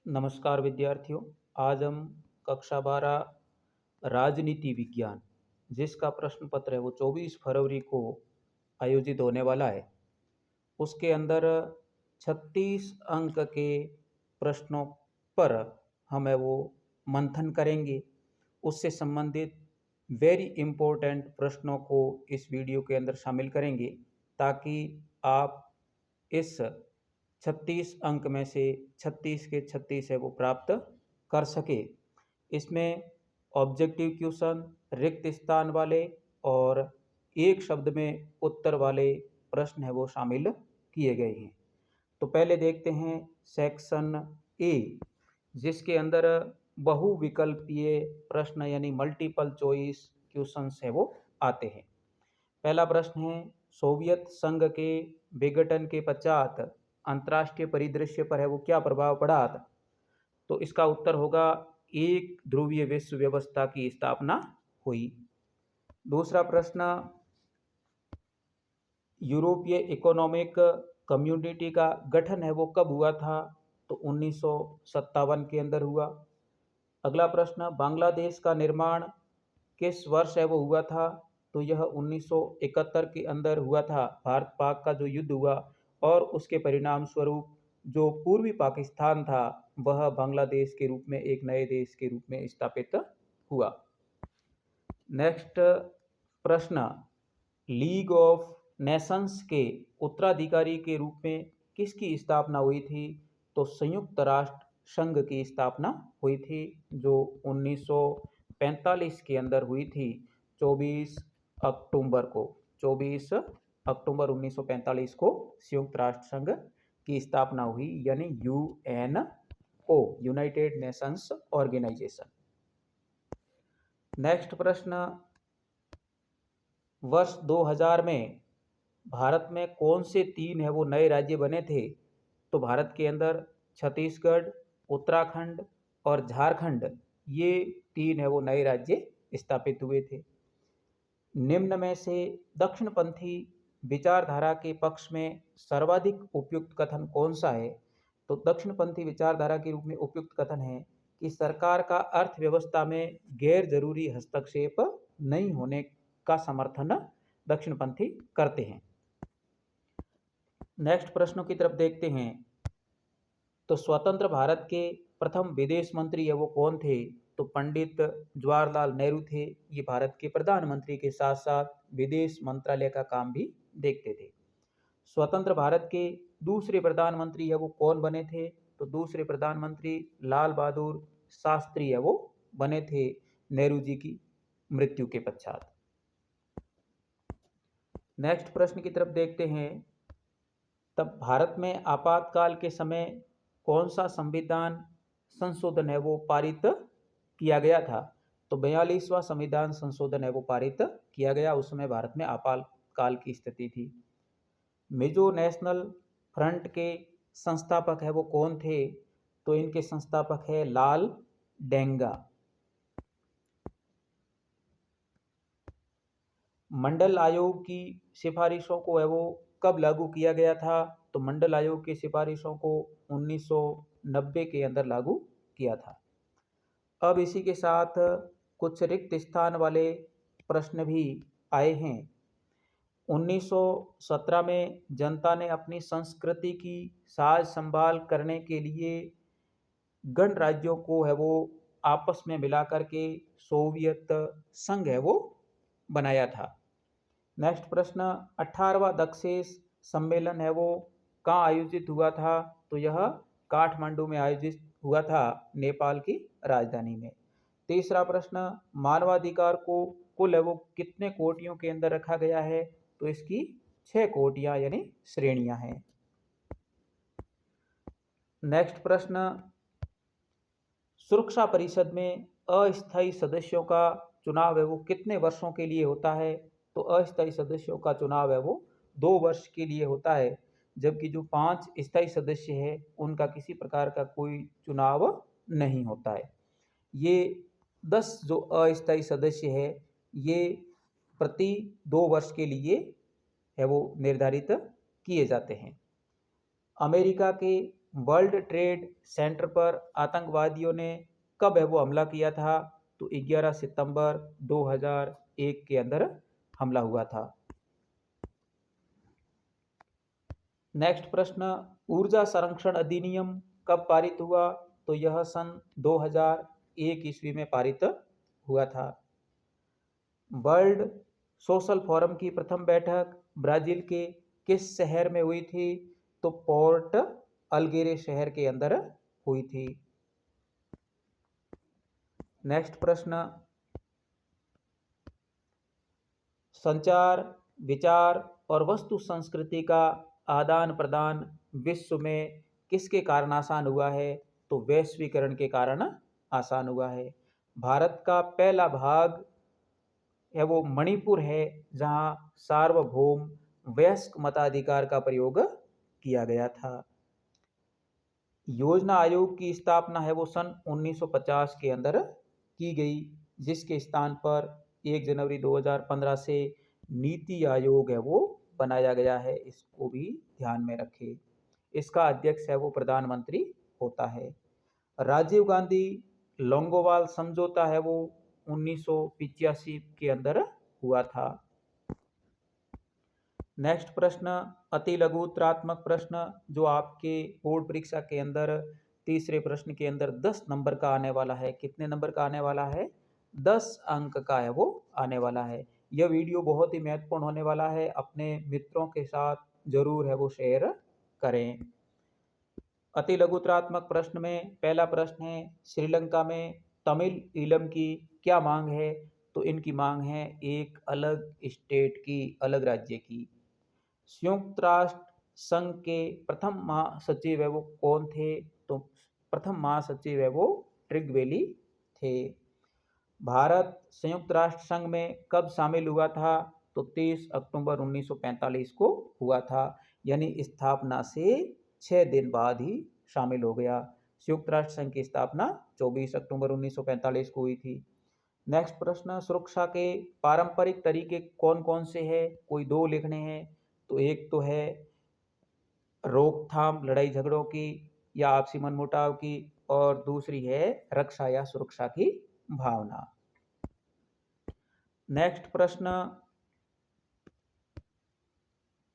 नमस्कार विद्यार्थियों। आज हम कक्षा 12 राजनीति विज्ञान जिसका प्रश्न पत्र है वो 24 फरवरी को आयोजित होने वाला है। उसके अंदर 36 अंक के प्रश्नों पर हम है वो मंथन करेंगे। उससे संबंधित वेरी इम्पोर्टेंट प्रश्नों को इस वीडियो के अंदर शामिल करेंगे ताकि आप इस 36 अंक में से 36 के 36 है वो प्राप्त कर सके। इसमें ऑब्जेक्टिव क्वेश्चन, रिक्त स्थान वाले और एक शब्द में उत्तर वाले प्रश्न है वो शामिल किए गए हैं। तो पहले देखते हैं सेक्शन ए, जिसके अंदर बहुविकल्पीय प्रश्न यानी मल्टीपल चॉइस क्वेश्चंस है वो आते हैं। पहला प्रश्न है, सोवियत संघ के विघटन के पश्चात अंतर्राष्ट्रीय परिदृश्य पर है वो क्या प्रभाव पड़ा था? तो इसका उत्तर होगा एक ध्रुवीय विश्व व्यवस्था की स्थापना हुई। दूसरा प्रश्न, यूरोपीय इकोनॉमिक कम्युनिटी का गठन है वो कब हुआ था? तो 1957 के अंदर हुआ। अगला प्रश्न, बांग्लादेश का निर्माण किस वर्ष है वो हुआ था? तो यह 1971 के अंदर हुआ था। भारत पाक का जो युद्ध हुआ और उसके परिणाम स्वरूप जो पूर्वी पाकिस्तान था वह बांग्लादेश के रूप में एक नए देश के रूप में स्थापित हुआ। नेक्स्ट प्रश्न, लीग ऑफ नेशंस के उत्तराधिकारी के रूप में किसकी स्थापना हुई थी? तो संयुक्त राष्ट्र संघ की स्थापना हुई थी जो 1945 के अंदर हुई थी। 24 अक्टूबर 1945 को संयुक्त राष्ट्र संघ की स्थापना हुई यानी UNO, United Nations Organization. Next प्रश्न, वर्ष 2000 में भारत में कौन से 3 है वो नए राज्य बने थे? तो भारत के अंदर छत्तीसगढ़, उत्तराखंड और झारखंड, ये 3 है वो नए राज्य स्थापित हुए थे। निम्न में से दक्षिणपंथी विचारधारा के पक्ष में सर्वाधिक उपयुक्त कथन कौन सा है? तो दक्षिणपंथी विचारधारा के रूप में उपयुक्त कथन है कि सरकार का अर्थव्यवस्था में गैर जरूरी हस्तक्षेप नहीं होने का समर्थन दक्षिणपंथी करते हैं। नेक्स्ट प्रश्नों की तरफ देखते हैं। तो स्वतंत्र भारत के प्रथम विदेश मंत्री है वो कौन थे? तो पंडित जवाहरलाल नेहरू थे। ये भारत के प्रधानमंत्री के साथ साथ विदेश मंत्रालय का काम भी देखते थे। स्वतंत्र भारत के दूसरे प्रधानमंत्री है वो कौन बने थे? तो दूसरे प्रधानमंत्री लाल बहादुर शास्त्री है वो बने थे नेहरू जी की मृत्यु के पश्चात। नेक्स्ट प्रश्न की तरफ देखते हैं। तब भारत में आपातकाल के समय कौन सा संविधान संशोधन है वो पारित किया गया था? तो 42वां संविधान संशोधन है वो पारित किया गया। उस समय भारत में आपातकाल की स्थिति थी। मिजो नेशनल फ्रंट के संस्थापक है वो कौन थे? तो इनके संस्थापक है लाल डेंगा। मंडल आयोग की सिफारिशों को है वो कब लागू किया गया था? तो मंडल आयोग की सिफारिशों को 1990 के अंदर लागू किया था। अब इसी के साथ कुछ रिक्त स्थान वाले प्रश्न भी आए हैं। 1917 में जनता ने अपनी संस्कृति की साज संभाल करने के लिए गणराज्यों को है वो आपस में मिलाकर के सोवियत संघ है वो बनाया था। नेक्स्ट प्रश्न, 18वां दक्षेस सम्मेलन है वो कहाँ आयोजित हुआ था? तो यह काठमांडू में आयोजित हुआ था, नेपाल की राजधानी में। तीसरा प्रश्न, मानवाधिकार को कुल है वो कितने कोटियों के अंदर रखा गया है? तो इसकी 6 कोटियां यानी श्रेणियां हैं। नेक्स्ट प्रश्न, सुरक्षा परिषद में अस्थायी सदस्यों का चुनाव है वो कितने वर्षों के लिए होता है? तो अस्थायी सदस्यों का चुनाव है वो 2 वर्ष के लिए होता है, जबकि जो 5 स्थायी सदस्य है उनका किसी प्रकार का कोई चुनाव नहीं होता है। ये 10 जो अस्थायी सदस्य है ये प्रति 2 वर्ष के लिए है वो निर्धारित किए जाते हैं। अमेरिका के वर्ल्ड ट्रेड सेंटर पर आतंकवादियों ने कब है वो हमला किया था? तो 11 सितंबर 2001 के अंदर हमला हुआ था। नेक्स्ट प्रश्न, ऊर्जा संरक्षण अधिनियम कब पारित हुआ? तो यह सन 2001 ईस्वी में पारित हुआ था। वर्ल्ड सोशल फोरम की प्रथम बैठक ब्राजील के किस शहर में हुई थी? तो पोर्ट अल्गेरे शहर के अंदर हुई थी। नेक्स्ट प्रश्न, संचार, विचार और वस्तु संस्कृति का आदान प्रदान विश्व में किसके कारण आसान हुआ है? तो वैश्वीकरण के कारण आसान हुआ है। भारत का पहला भाग है वो मणिपुर है, जहां सार्वभौम वयस्क मताधिकार का प्रयोग किया गया था। योजना आयोग की स्थापना है वो सन 1950 के अंदर की गई, जिसके स्थान पर 1 जनवरी 2015 से नीति आयोग है वो बनाया गया है। इसको भी ध्यान में रखें। इसका अध्यक्ष है वो प्रधानमंत्री होता है। राजीव गांधी लोंगोवाल समझौता है वो 1985 के अंदर हुआ था। नेक्स्ट प्रश्न, अति लघु उत्तरात्मक प्रश्न जो आपके बोर्ड परीक्षा के अंदर तीसरे प्रश्न के अंदर 10 नंबर का आने वाला है। कितने नंबर का आने वाला है? 10 अंक का है वो आने वाला है। यह वीडियो बहुत ही महत्वपूर्ण होने वाला है, अपने मित्रों के साथ जरूर है वो शेयर करें। अति लघुत्रात्मक प्रश्न में पहला प्रश्न है, श्रीलंका में तमिल ईलम की क्या मांग है? तो इनकी मांग है एक अलग स्टेट की, अलग राज्य की। संयुक्त राष्ट्र संघ के प्रथम महासचिव है वो कौन थे? तो प्रथम महासचिव है वो ट्रिगवेली थे। भारत संयुक्त राष्ट्र संघ में कब शामिल हुआ था? तो 23 अक्टूबर 1945 को हुआ था, यानी स्थापना से 6 दिन बाद ही शामिल हो गया। संयुक्त राष्ट्र संघ की स्थापना 24 अक्टूबर 1945 को हुई थी। नेक्स्ट प्रश्न, सुरक्षा के पारंपरिक तरीके कौन कौन से हैं? कोई 2 लिखने हैं। तो एक तो है रोकथाम लड़ाई झगड़ों की या आपसी मनमुटाव की, और दूसरी है रक्षा या सुरक्षा की भावना। नेक्स्ट प्रश्न,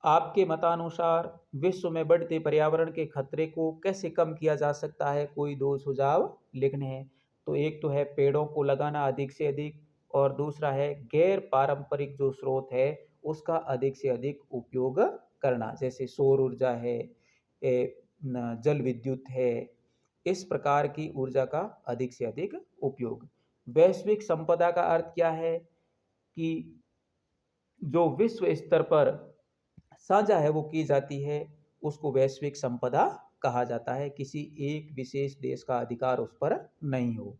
आपके मतानुसार विश्व में बढ़ते पर्यावरण के खतरे को कैसे कम किया जा सकता है? कोई 2 सुझाव लिखने हैं। तो एक तो है पेड़ों को लगाना अधिक से अधिक, और दूसरा है गैर पारंपरिक जो स्रोत है उसका अधिक से अधिक उपयोग करना, जैसे सौर ऊर्जा है, जल विद्युत है, इस प्रकार की ऊर्जा का अधिक से अधिक उपयोग। वैश्विक संपदा का अर्थ क्या है? कि जो विश्व स्तर पर साझा है वो की जाती है, उसको वैश्विक संपदा कहा जाता है। किसी एक विशेष देश का अधिकार उस पर नहीं हो।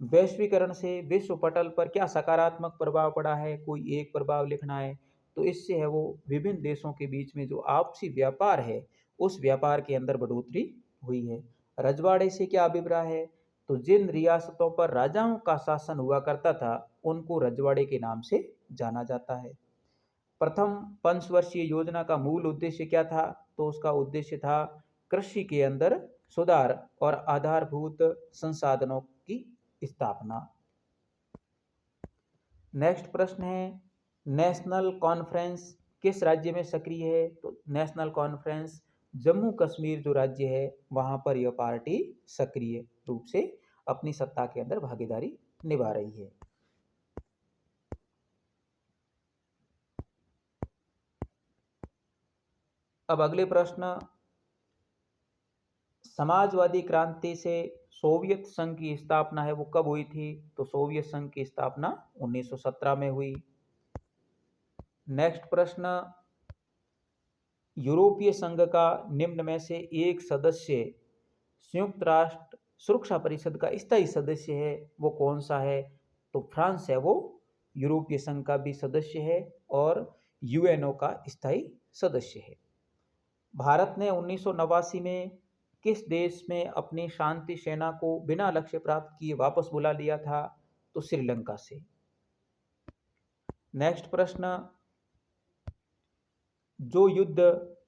वैश्वीकरण से विश्व पटल पर क्या सकारात्मक प्रभाव पड़ा है? कोई एक प्रभाव लिखना है। तो इससे है वो विभिन्न देशों के बीच में जो आपसी व्यापार है उस व्यापार के अंदर बढ़ोतरी हुई है। रजवाड़े से क्या अभिप्राय है? तो जिन रियासतों पर राजाओं का शासन हुआ करता था उनको रजवाड़े के नाम से जाना जाता है। प्रथम पंचवर्षीय योजना का मूल उद्देश्य क्या था? तो उसका उद्देश्य था कृषि के अंदर सुधार और आधारभूत संसाधनों की स्थापना। नेक्स्ट प्रश्न है, नेशनल कॉन्फ्रेंस किस राज्य में सक्रिय है? तो नेशनल कॉन्फ्रेंस जम्मू कश्मीर जो राज्य है वहां पर यह पार्टी सक्रिय रूप से अपनी सत्ता के अंदर भागीदारी निभा रही है। अब अगले प्रश्न, समाजवादी क्रांति से सोवियत संघ की स्थापना है वो कब हुई थी? तो सोवियत संघ की स्थापना 1917 में हुई। नेक्स्ट प्रश्न, यूरोपीय संघ का निम्न में से एक सदस्य संयुक्त राष्ट्र सुरक्षा परिषद का स्थायी सदस्य है वो कौन सा है? तो फ्रांस है वो यूरोपीय संघ का भी सदस्य है और यूएनओ का स्थायी सदस्य है। भारत ने 1989 में किस देश में अपनी शांति सेना को बिना लक्ष्य प्राप्त किए वापस बुला लिया था? तो श्रीलंका से। नेक्स्ट प्रश्न, जो युद्ध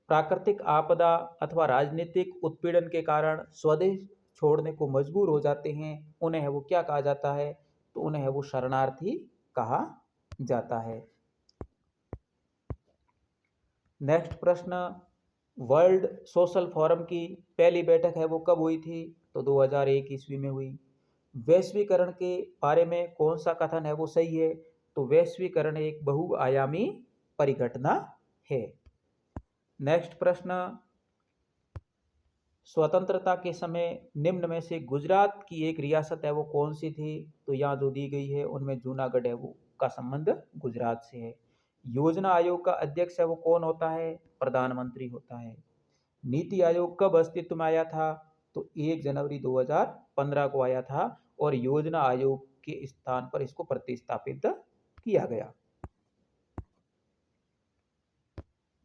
प्राकृतिक आपदा अथवा राजनीतिक उत्पीड़न के कारण स्वदेश छोड़ने को मजबूर हो जाते हैं, उन्हें है वो क्या कहा जाता है? तो उन्हें है वो शरणार्थी कहा जाता है। नेक्स्ट प्रश्न, वर्ल्ड सोशल फोरम की पहली बैठक है वो कब हुई थी? तो 2001 ईस्वी में हुई। वैश्वीकरण के बारे में कौन सा कथन है वो सही है? तो वैश्वीकरण एक बहुआयामी परिघटना है। नेक्स्ट प्रश्न, स्वतंत्रता के समय निम्न में से गुजरात की एक रियासत है वो कौन सी थी? तो यहाँ जो दी गई है उनमें जूनागढ़ है वो का संबंध गुजरात से है। योजना आयोग का अध्यक्ष है वो कौन होता है? प्रधानमंत्री होता है। नीति आयोग कब अस्तित्व में आया था? तो 1 जनवरी 2015 को आया था और योजना आयोग के स्थान पर इसको प्रतिस्थापित किया गया।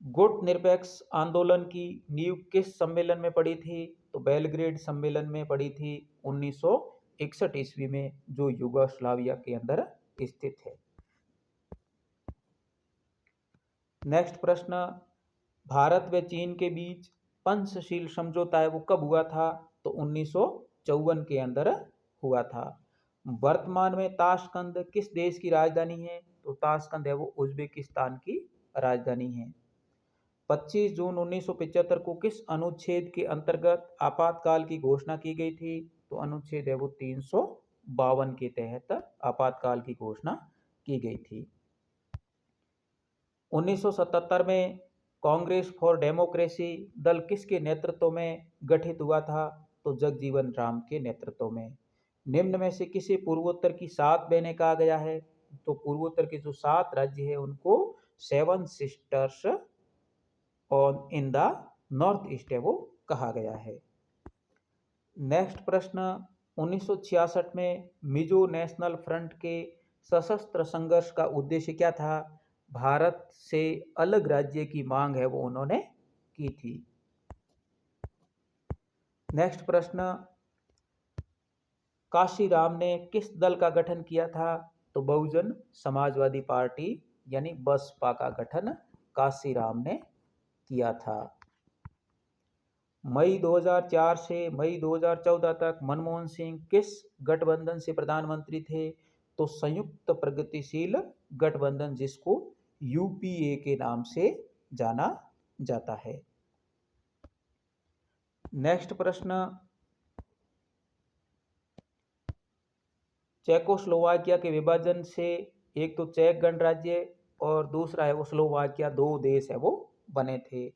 गुट निरपेक्ष आंदोलन की नींव किस सम्मेलन में पड़ी थी? तो बेलग्रेड सम्मेलन में पड़ी थी 1961 ईस्वी में, जो यूगोस्लाविया के अंदर स्थित है। नेक्स्ट प्रश्न, भारत व चीन के बीच पंचशील समझौता है वो कब हुआ था? तो 1954 के अंदर हुआ था। वर्तमान में ताशकंद किस देश की राजधानी है? तो ताशकंद है वो उज्बेकिस्तान की राजधानी है। 25 जून 1975 को किस अनुच्छेद के अंतर्गत आपातकाल की घोषणा की गई थी? तो अनुच्छेद है वो 352 के तहत आपातकाल की घोषणा की गई थी। 1977 में कांग्रेस फॉर डेमोक्रेसी दल किसके नेतृत्व में गठित हुआ था? तो जगजीवन राम के नेतृत्व में। निम्न में से किसे पूर्वोत्तर की 7 बहनें कहा गया है? तो पूर्वोत्तर के जो 7 राज्य है उनको 7 sisters on in the north east है वो कहा गया है। नेक्स्ट प्रश्न, 1966 में मिजो नेशनल फ्रंट के सशस्त्र संघर्ष का उद्देश्य क्या था? भारत से अलग राज्य की मांग है वो उन्होंने की थी। नेक्स्ट प्रश्न, काशीराम ने किस दल का गठन किया था? तो बहुजन समाजवादी पार्टी यानी बसपा का गठन काशीराम ने किया था। मई 2004 से मई 2014 तक मनमोहन सिंह किस गठबंधन से प्रधानमंत्री थे? तो संयुक्त प्रगतिशील गठबंधन, जिसको यूपीए के नाम से जाना जाता है। नेक्स्ट प्रश्न, चेकोस्लोवाकिया के विभाजन से एक तो चेक गणराज्य और दूसरा है वो स्लोवाकिया, 2 देश है वो बने थे।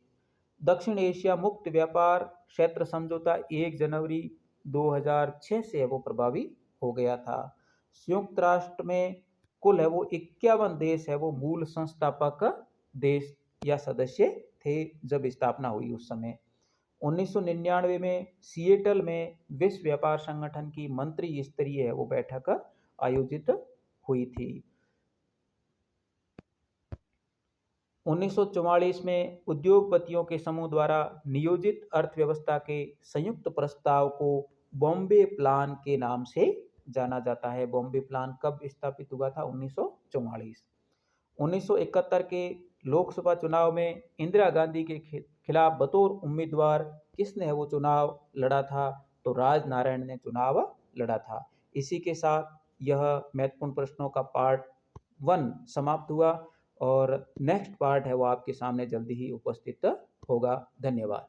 दक्षिण एशिया मुक्त व्यापार क्षेत्र समझौता 1 जनवरी 2006 से है वो प्रभावी हो गया था। संयुक्त राष्ट्र में कुल है वो 51 देश है वो मूल संस्थापक देश या सदस्य थे जब स्थापना हुई उस समय। 1999 में सिएटल में विश्व व्यापार संगठन की मंत्री स्तरीय है वो बैठक आयोजित हुई थी। 1944 में उद्योगपतियों के समूह द्वारा नियोजित अर्थव्यवस्था के संयुक्त प्रस्ताव को बॉम्बे प्लान के नाम से जाना जाता है। बॉम्बे प्लान कब स्थापित हुआ था? 1944। 1971 के लोकसभा चुनाव में इंदिरा गांधी के खिलाफ बतौर उम्मीदवार किसने है वो चुनाव लड़ा था? तो राजनारायण ने चुनाव लड़ा था। इसी के साथ यह महत्वपूर्ण प्रश्नों का पार्ट 1 समाप्त हुआ और नेक्स्ट पार्ट है वो आपके सामने जल्दी ही उपस्थित होगा। धन्यवाद।